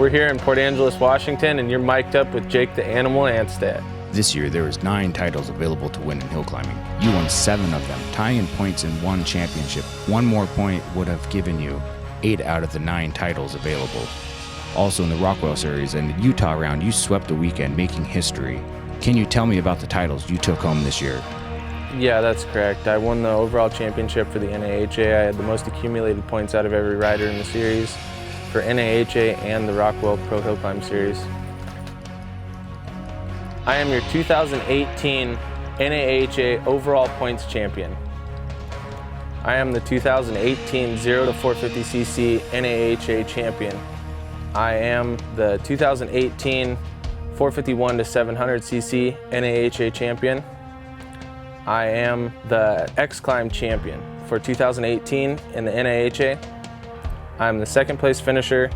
We're here in Port Angeles, Washington, and you're mic'd up with Jake the Animal Anstett. This year, there was 9 titles available to win in hill climbing. You won 7 of them, tying in points in 1 championship. 1 more point would have given you 8 out of the 9 titles available. Also in the Rockwell Series and the Utah round, you swept the weekend, making history. Can you tell me about the titles you took home this year? Yeah, that's correct. I won the overall championship for the NAHA. I had the most accumulated points out of every rider in the series for NAHA and the Rockwell Pro Hill Climb Series. I am your 2018 NAHA overall points champion. I am the 2018 0 to 450cc NAHA champion. I am the 2018 451 to 700cc NAHA champion. I am the X-Climb champion for 2018 in the NAHA. I'm the 2nd place finisher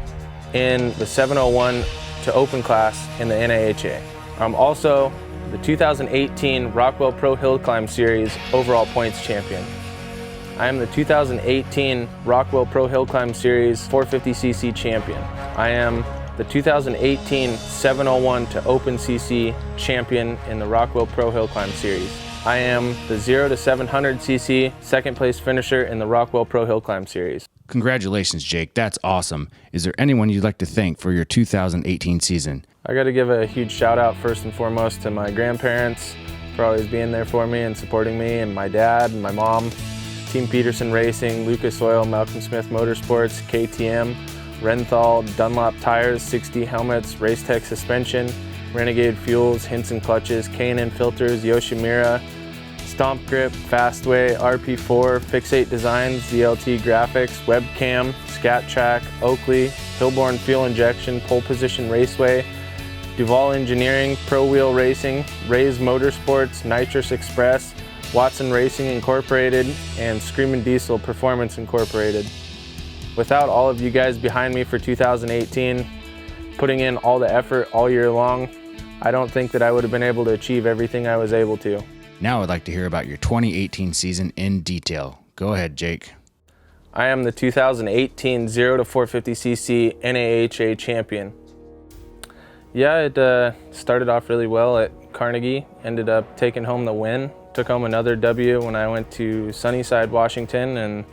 in the 701 to open class in the NAHA. I'm also the 2018 Rockwell Pro Hill Climb Series overall points champion. I am the 2018 Rockwell Pro Hill Climb Series 450cc champion. I am the 2018 701 to open cc champion in the Rockwell Pro Hill Climb Series. I am the 0 to 700cc 2nd place finisher in the Rockwell Pro Hill Climb Series. Congratulations, Jake. That's awesome. Is there anyone you'd like to thank for your 2018 season? I got to give a huge shout out first and foremost to my grandparents for always being there for me and supporting me, and my dad and my mom, Team Peterson Racing, Lucas Oil, Malcolm Smith Motorsports, KTM, Renthal, Dunlop Tires, 60 Helmets, Racetech Suspension, Renegade Fuels, Hinson Clutches, K&N Filters, Yoshimura, Stomp Grip, Fastway, RP4, Fixate Designs, DLT Graphics, Webcam, Scat Track, Oakley, Hillborn Fuel Injection, Pole Position Raceway, Duval Engineering, Pro Wheel Racing, Rays Motorsports, Nitrous Express, Watson Racing Incorporated, and Screamin' Diesel Performance Incorporated. Without all of you guys behind me for 2018, putting in all the effort all year long, I don't think that I would have been able to achieve everything I was able to. Now I'd like to hear about your 2018 season in detail. Go ahead, Jake. I am the 2018 0 to 450cc NAHA champion. Yeah, it started off really well at Carnegie, ended up taking home the win. Took home another W when I went to Sunnyside, Washington, and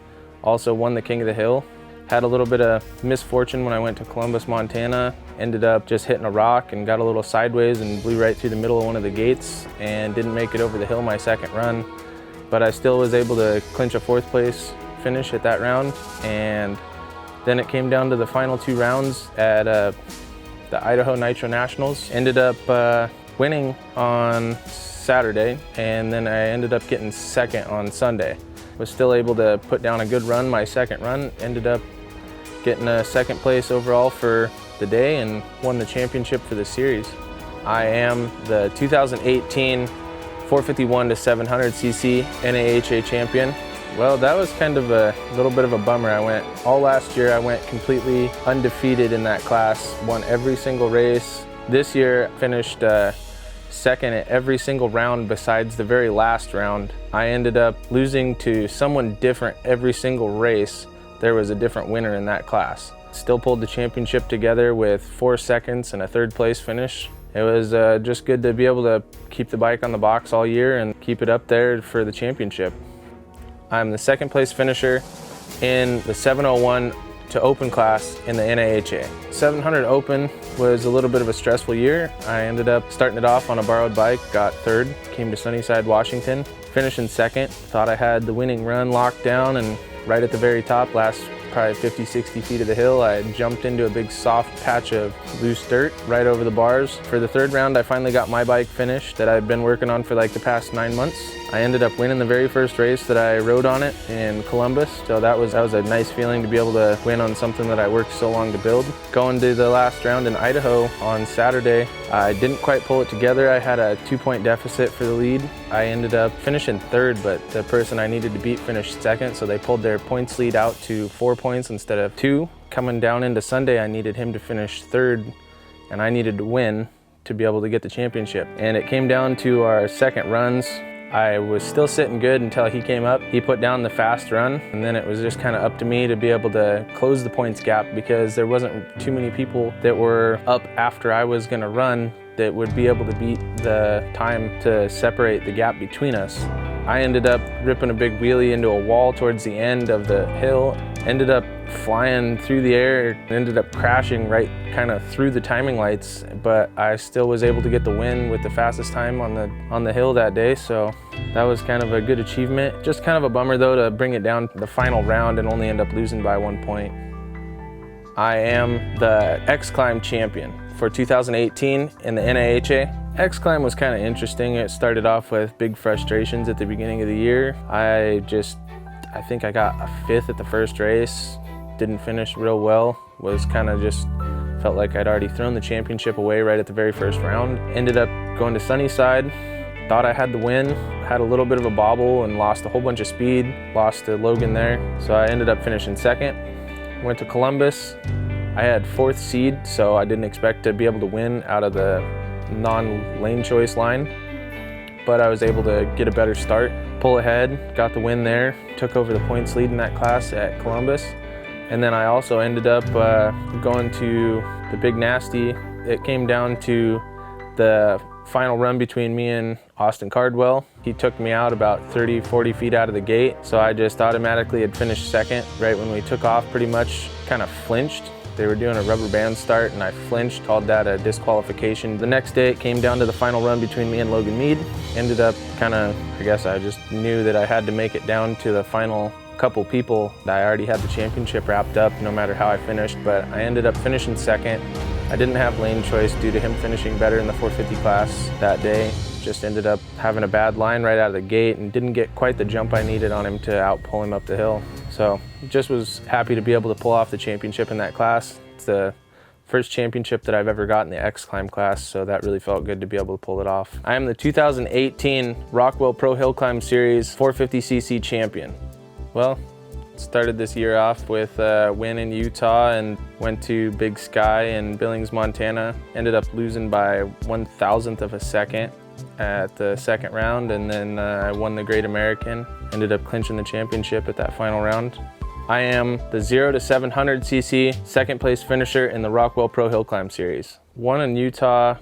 also won the King of the Hill. Had a little bit of misfortune when I went to Columbus, Montana. Ended up just hitting a rock and got a little sideways and blew right through the middle of one of the gates and didn't make it over the hill my 2nd run. But I still was able to clinch a 4th place finish at that round. And then it came down to the final 2 rounds at the Idaho Nitro Nationals. Ended up winning on Saturday, and then I ended up getting 2nd on Sunday. Was still able to put down a good run my 2nd run, ended up getting a 2nd place overall for the day and won the championship for the series. I am the 2018 451 to 700cc NAHA champion. Well, that was kind of a little bit of a bummer. All last year I went completely undefeated in that class, won every single race. This year finished 2nd at every single round besides the very last round. I ended up losing to someone different every single race. There was a different winner in that class. Still pulled the championship together with 4 seconds and a 3rd place finish. It was just good to be able to keep the bike on the box all year and keep it up there for the championship. I'm the 2nd place finisher in the 701 to open class in the NAHA. 700 open was a little bit of a stressful year. I ended up starting it off on a borrowed bike, got 3rd, came to Sunnyside, Washington, finishing 2nd. Thought I had the winning run locked down, and right at the very top, last probably 50, 60 feet of the hill, I jumped into a big soft patch of loose dirt right over the bars. For the 3rd round, I finally got my bike finished that I've been working on for like the past 9 months. I ended up winning the very first race that I rode on it in Columbus, so that was a nice feeling to be able to win on something that I worked so long to build. Going to the last round in Idaho on Saturday, I didn't quite pull it together. I had a 2-point deficit for the lead. I ended up finishing 3rd, but the person I needed to beat finished 2nd, so they pulled their points lead out to 4 points instead of 2. Coming down into Sunday, I needed him to finish 3rd, and I needed to win to be able to get the championship. And it came down to our 2nd runs. I was still sitting good until he came up. He put down the fast run, and then it was just kind of up to me to be able to close the points gap, because there wasn't too many people that were up after I was gonna run that would be able to beat the time to separate the gap between us. I ended up ripping a big wheelie into a wall towards the end of the hill, ended up flying through the air, ended up crashing right kind of through the timing lights, but I still was able to get the win with the fastest time on the hill that day, so that was kind of a good achievement. Just kind of a bummer though to bring it down to the final round and only end up losing by 1 point. I am the X-Climb champion for 2018 in the NAHA. X-Climb was kind of interesting. It started off with big frustrations at the beginning of the year. I think I got a 5th at the first race, didn't finish real well, was kind of just felt like I'd already thrown the championship away right at the very first round. Ended up going to Sunnyside, thought I had the win, had a little bit of a bobble and lost a whole bunch of speed, lost to Logan there. So I ended up finishing 2nd. Went to Columbus. I had 4th seed, so I didn't expect to be able to win out of the non-lane choice line, but I was able to get a better start, pull ahead, got the win there, took over the points lead in that class at Columbus. And then I also ended up going to the Big Nasty. It came down to the final run between me and Austin Cardwell. He took me out about 30, 40 feet out of the gate, so I just automatically had finished 2nd. Right when we took off, pretty much kind of flinched. They were doing a rubber band start and I flinched, called that a disqualification. The next day it came down to the final run between me and Logan Mead. Ended up I guess I just knew that I had to make it down to the final couple people. I already had the championship wrapped up no matter how I finished, but I ended up finishing 2nd. I didn't have lane choice due to him finishing better in the 450 class that day. Just ended up having a bad line right out of the gate and didn't get quite the jump I needed on him to outpull him up the hill. So just was happy to be able to pull off the championship in that class. It's the first championship that I've ever got in the X-Climb class, so that really felt good to be able to pull it off. I am the 2018 Rockwell Pro Hill Climb Series 450cc champion. Well, started this year off with a win in Utah and went to Big Sky in Billings, Montana. Ended up losing by 1,000th of a second at the 2nd round, and then I won the Great American. Ended up clinching the championship at that final round. I am the 0 to 700cc 2nd place finisher in the Rockwell Pro Hill Climb Series. Won in Utah,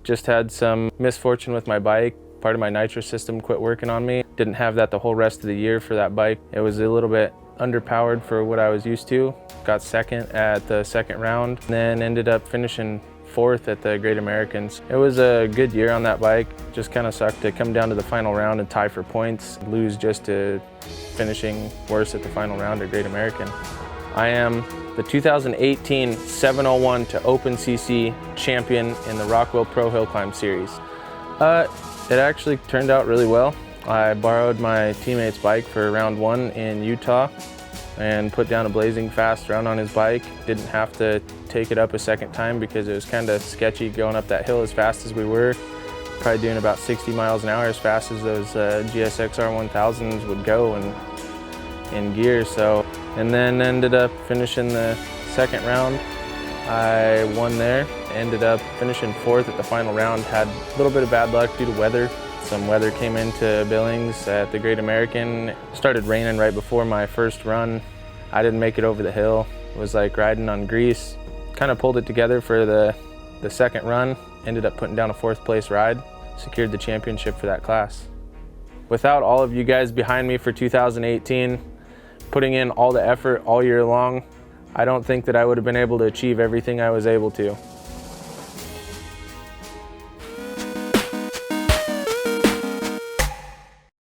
just had some misfortune with my bike. Part of my nitrous system quit working on me. Didn't have that the whole rest of the year for that bike. It was a little bit underpowered for what I was used to. Got 2nd at the 2nd round, then ended up finishing 4th at the Great Americans. It was a good year on that bike. Just kind of sucked to come down to the final round and tie for points, lose just to finishing worse at the final round at Great American. I am the 2018 701 to Open CC champion in the Rockwell Pro Hill Climb Series. It actually turned out really well. I borrowed my teammate's bike for round 1 in Utah and put down a blazing fast run on his bike. Didn't have to take it up a 2nd time because it was kind of sketchy going up that hill as fast as we were. Probably doing about 60 miles an hour as fast as those GSXR 1000s would go in gear. And then ended up finishing the 2nd round. I won there. Ended up finishing 4th at the final round. Had a little bit of bad luck due to weather. Some weather came into Billings at the Great American. Started raining right before my first run. I didn't make it over the hill. It was like riding on grease. Kind of pulled it together for the 2nd run. Ended up putting down a 4th place ride. Secured the championship for that class. Without all of you guys behind me for 2018, putting in all the effort all year long, I don't think that I would have been able to achieve everything I was able to.